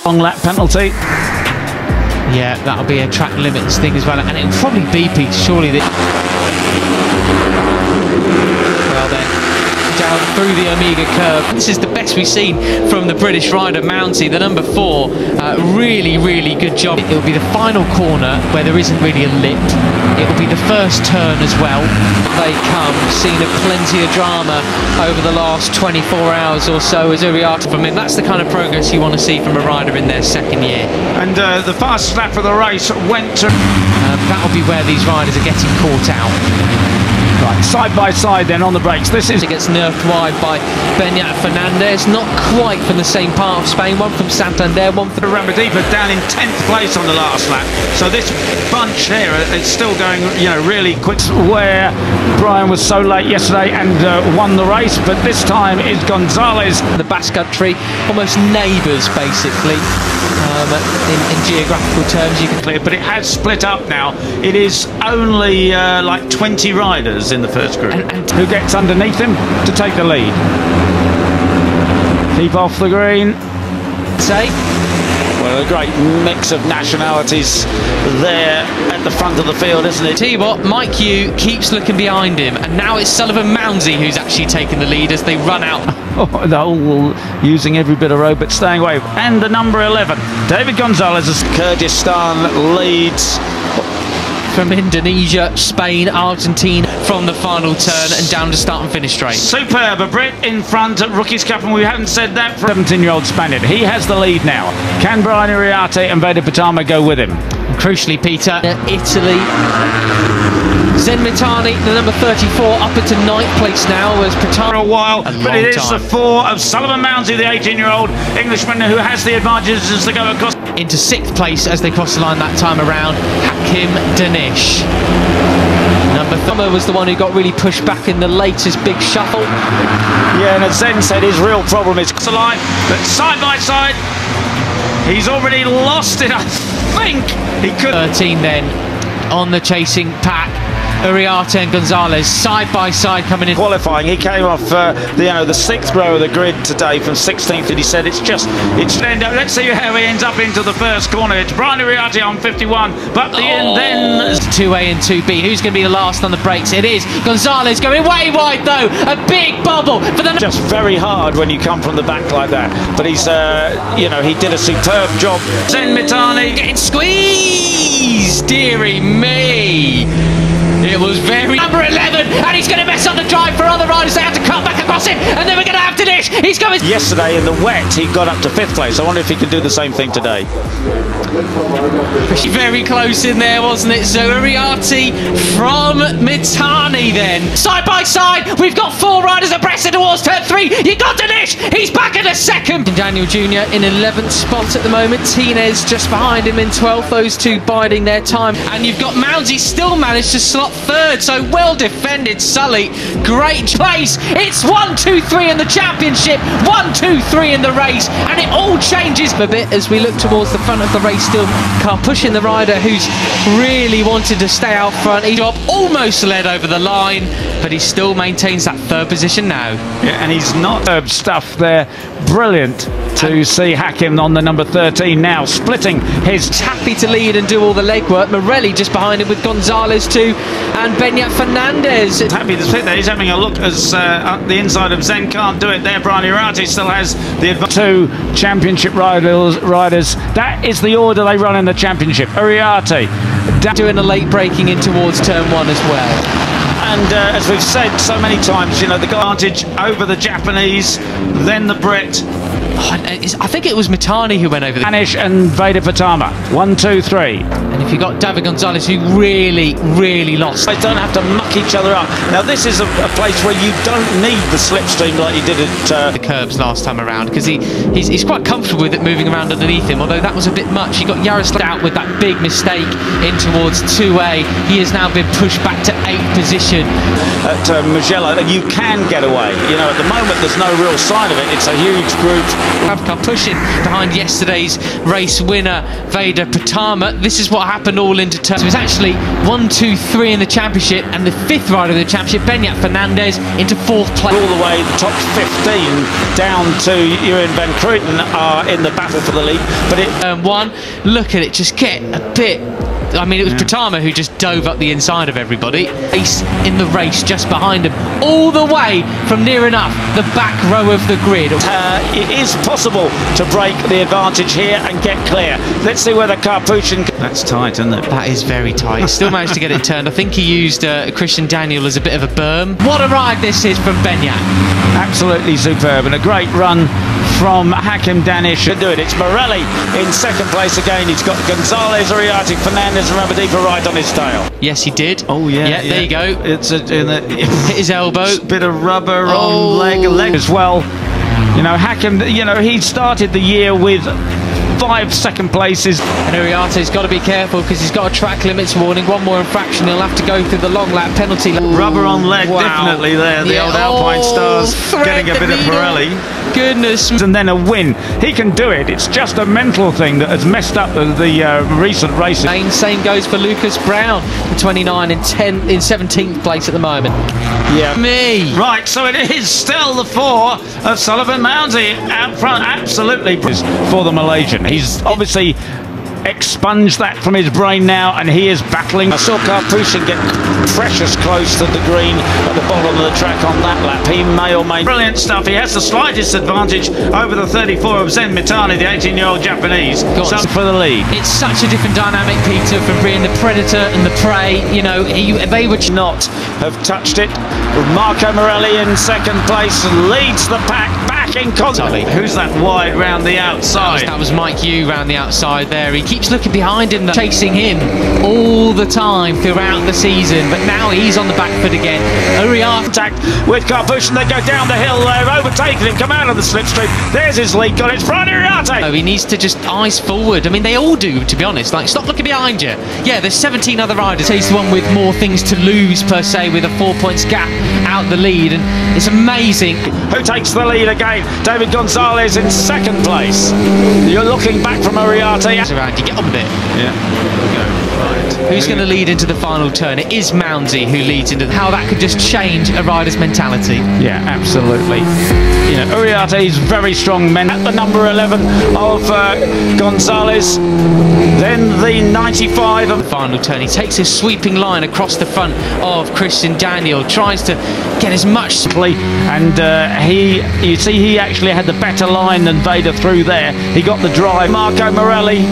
Long lap penalty. Yeah, that'll be a track limits thing as well, and it'll probably be, Pete, surely that. Well then, down through the Omega curve. This is the best we've seen from the British rider, Mounty, the number 4. Really, really good job. It'll be the final corner where there isn't really a lip. It'll be the first turn as well. They come, seen plenty of drama over the last 24 hours or so as Uriarte from him. That's the kind of progress you want to see from a rider in their second year. And the fastest lap of the race went to... that'll be where these riders are getting caught out. Right, side by side then on the brakes. This is... It gets nerfed wide by Veda Fernandez, not quite from the same part of Spain. One from Santander, one from Rampas down in 10th place on the last lap. So this bunch here is still going, you know, really quick. Where Brian was so late yesterday and won the race, but this time is Gonzalez. The Basque Country, almost neighbours basically. In geographical terms, you can. But it has split up now. It is only like 20 riders in the first group. And who gets underneath him to take the lead? Keep off the green. Say. Well, a great mix of nationalities there at the front of the field, isn't it? Tell you what, Mike Hugh keeps looking behind him, and now it's Sullivan Moundsey who's actually taken the lead as they run out. Oh, they're all using every bit of road, but staying away. And the number 11, David Gonzalez. Kyrgyzstan leads. From Indonesia, Spain, Argentina from the final turn and down to start and finish straight. Superb, a Brit in front at Rookies Cup, and we haven't said that for 17-year-old Spaniard. He has the lead now. Can Brian Uriarte and Veda Pratama go with him? And crucially, Peter, Italy. Zen Mitani, the number 34, up into 9th place now as Pratama. For a while, but it is the 4 of Sullivan Moundsey, the 18-year-old Englishman who has the advantages as they go across. Into 6th place as they cross the line that time around, Hakim Danish. Number 3 was the one who got really pushed back in the latest big shuffle. Yeah, and as Zen said, his real problem is the line, but side by side, he's already lost it, I think. He could. 13 then on the chasing pack. Uriarte and Gonzalez side by side coming in. Qualifying, he came off the 6th row of the grid today from 16th, and he said it's let's see how he ends up into the first corner. It's Brian Uriarte on 51, but then 2A and 2B. Who's going to be the last on the brakes? It is Gonzalez going way wide though. A big bubble for the. Just very hard when you come from the back like that. But he's he did a superb job. Zen Mitani getting squeezed. Dearie me. It was very... Number 11, and he's going to mess up the drive for other riders. They have to cut back across him, and then we're going to have Danish. He's going... Yesterday in the wet, he got up to 5th place. I wonder if he can do the same thing today. Very close in there, wasn't it? So Uriarte from Mitani then. Side by side, we've got 4 riders abreast towards turn 3. You got Danish. He's back in a 2nd. Daniel Jr. in 11th spot at the moment. Tinez just behind him in 12th. Those two biding their time. And you've got Moundsey still managed to slot 3rd. So well defended, Sully. Great place. It's 1, 2, 3 in the championship. 1, 2, 3 in the race. And it all changes a bit as we look towards the front of the race. Still can't pushing the rider who's really wanted to stay out front. He almost led over the line, but he still maintains that 3rd position now. Yeah, and he's not stuff there. Brilliant to see Hakim on the number 13 now, splitting his... He's happy to lead and do all the legwork. Morelli just behind him with Gonzalez too, and Veda Fernandez. Happy to sit there. He's having a look as the inside of Zen can't do it there. Brian Uriarte still has the advantage. 2 championship riders. That is the order they run in the championship. Uriarte doing a late braking in towards turn 1 as well. And as we've said so many times, the advantage over the Japanese, then the Brit. I think it was Mitani who went over the Danish and Veda Pratama. 1, 2, 3. And if you got David Gonzalez, who really lost. They don't have to muck each other up. Now this is a place where you don't need the slipstream like you did at the curbs last time around, because he's quite comfortable with it moving around underneath him, although that was a bit much. He got Yaroslav out with that big mistake in towards 2A. He has now been pushed back to 8th position. At Mugello, you can get away. At the moment there's no real sign of it. It's a huge group. Pushing behind yesterday's race winner Veda Pratama. This is what happened all into turn. So it was actually 1, 2, 3 in the championship, and the 5th rider of the championship, Beñat Fernandez, into 4th place. All the way the top 15 down to Ewan van Kruyten are in the battle for the lead, but it one, look at it, just get a bit. I mean, it was Pratama who just dove up the inside of everybody. Ace in the race just behind him, all the way from near enough the back row of the grid. It is possible to break the advantage here and get clear. Let's see whether Karpushin... That's tight, isn't it? That is very tight. Still managed to get it turned. I think he used Christian Daniel as a bit of a berm. What a ride this is from Beñat. Absolutely superb, and a great run from Hakim Danish to do it. It's Morelli in 2nd place again. He's got Gonzalez, Uriarte, Fernandez and Ramadipa right on his tail. Yes, he did. Oh, yeah. Yeah, there you go. It's hit his elbow. Bit of rubber on leg as well. You know, Hakim, you know, he started the year with 5 2nd places. And Uriarte's got to be careful because he's got a track limits warning. One more infraction, he'll have to go through the long lap penalty. Rubber on leg, definitely there. The old Alpine stars getting a bit of Pirelli. Goodness. And then a win. He can do it. It's just a mental thing that has messed up the recent races. Same goes for Lucas Brown, 29 and 10 in 17th place at the moment. Yeah. Me. Right, so it is still the 4 of Sullivan Mounty out front. Absolutely for the Malaysian. He's obviously expunged that from his brain now, and he is battling. I saw Karpushin get precious close to the green at the bottom of the track on that lap. He may or may... Brilliant stuff. He has the slightest advantage over the 34 of Zen Mitani, the 18-year-old Japanese. Some for the lead. It's such a different dynamic, Peter, from being the predator and the prey. You know, they would not have touched it. Marco Morelli in 2nd place leads the pack back in contact. Who's that wide round the outside? That was Mike Yu round the outside there. He keeps looking behind him, chasing him all the time throughout the season, but now he's on the back foot again. Uriarte with Karpushin, they go down the hill, they've overtaken him, come out of the slipstream. There's his lead, got it, Brian Uriarte. Oh, he needs to just eyes forward. I mean, they all do, to be honest. Like, stop looking behind you. Yeah, there's 17 other riders. He's the one with more things to lose, per se, with a 4 points gap out the lead, and it's amazing. Who takes the lead again? David Gonzalez in 2nd place. You're looking back from Uriarte. Around, you get on with it. Yeah. Right. Who's going to lead into the final turn? It is Moundsy who leads into how that could just change a rider's mentality. Yeah, absolutely. You know, Uriarte is very strong men at the number 11 of Gonzalez. Then the 95 of the final turn. He takes a sweeping line across the front of Christian Daniel, tries to get as much simply, and you see he actually had the better line than Veda through there. He got the drive. Marco Morelli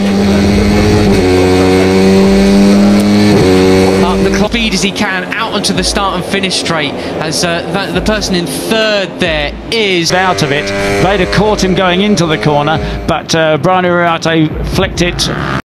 up the speed as he can out onto the start and finish straight, as the person in 3rd there is out of it. Veda caught him going into the corner, but Brian Uriarte flicked it.